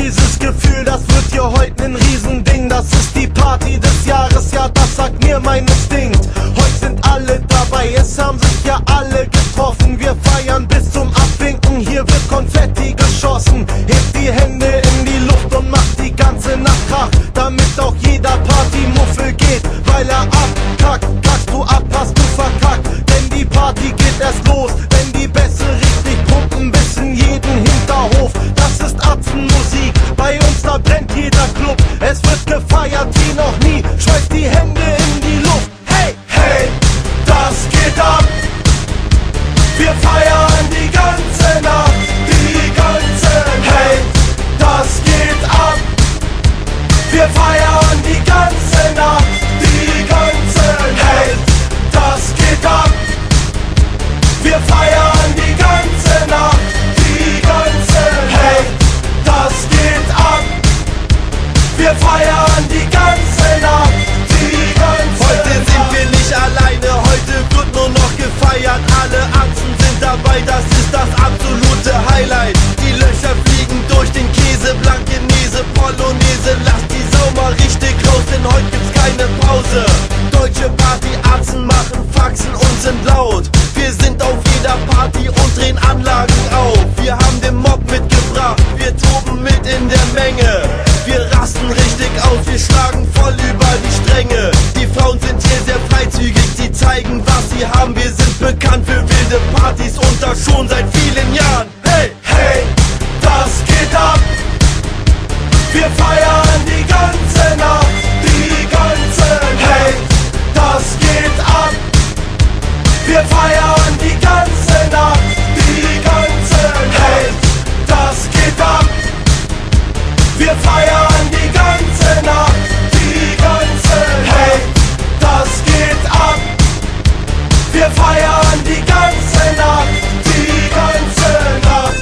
dieses Gefühl, das wird hier heute ein Riesending. Das ist die Party des Jahres, ja, das sagt mir mein Instinkt. Heute sind alle dabei, es haben sich ja alle getroffen. Wir feiern bis zum Abwinken, hier wird Konfetti geschossen. Hebt die Hände in die Luft und macht die ganze Nacht Krach, damit auch jeder Partymuffel geht, weil er abkackt. Kackst du ab, hast du verkackt, denn die Party geht erst los, wenn die Bässe richtig pumpen bis in jeden Hinterhof. Das ist Atzenmusik, bei uns da brennt jeder Club. Es wird gefeiert wie noch nie, schmeißt die Hände in die Luft. Hey, hey, das geht ab. Wir feiern die ganze Nacht, die ganze Nacht. Hey, das geht ab. Wir feiern die ganze Nacht, die ganze Nacht. Hey, das geht ab. Wir feiern die ganze Nacht, die ganze Nacht. Hey, das geht ab. Wir feiern die ganze Nacht, die ganze Nacht. Heute sind wir nicht alleine, heute wird nur noch gefeiert. Alle Atzen sind dabei, das ist das absolute Highlight. Die Löcher fliegen durch den Käse, Blankenese, Polonaise. Lasst die Sau mal richtig raus, denn heute gibt's keine Pause. Deutsche Partyatzen machen Faxen und sind laut. Wir sind auf jeder Party und drehen Anlagen auf. Wir haben den Mob mitgebracht, wir toben mit in der Menge. Wir rasten richtig aus, wir schlagen voll über die Stränge. Die Frauen sind hier sehr freizügig, sie zeigen, was sie haben. Wir sind bekannt für wilde Partys und das schon seit vielen Jahren. Hey, hey, das geht ab. Wir feiern die ganze Nacht, die ganze Nacht. Hey, das geht ab. Wir feiern die ganze Nacht, die ganze Nacht. Hey, das geht ab. Wir feiern die ganze Nacht, die ganze Nacht. Hey, das geht ab. Wir feiern die ganze Nacht, die ganze Nacht.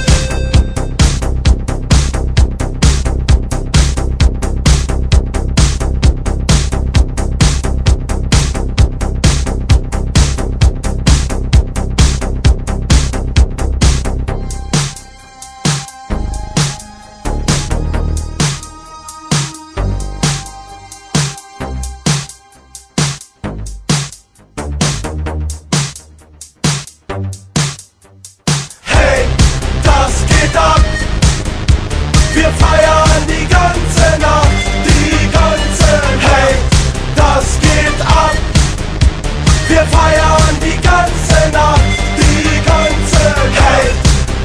Hey, das geht ab. Wir feiern die ganze Nacht, die ganze Nacht. Hey, das geht ab. Wir feiern die ganze Nacht, die ganze Nacht. Hey,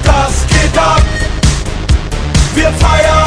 das geht ab. Wir feiern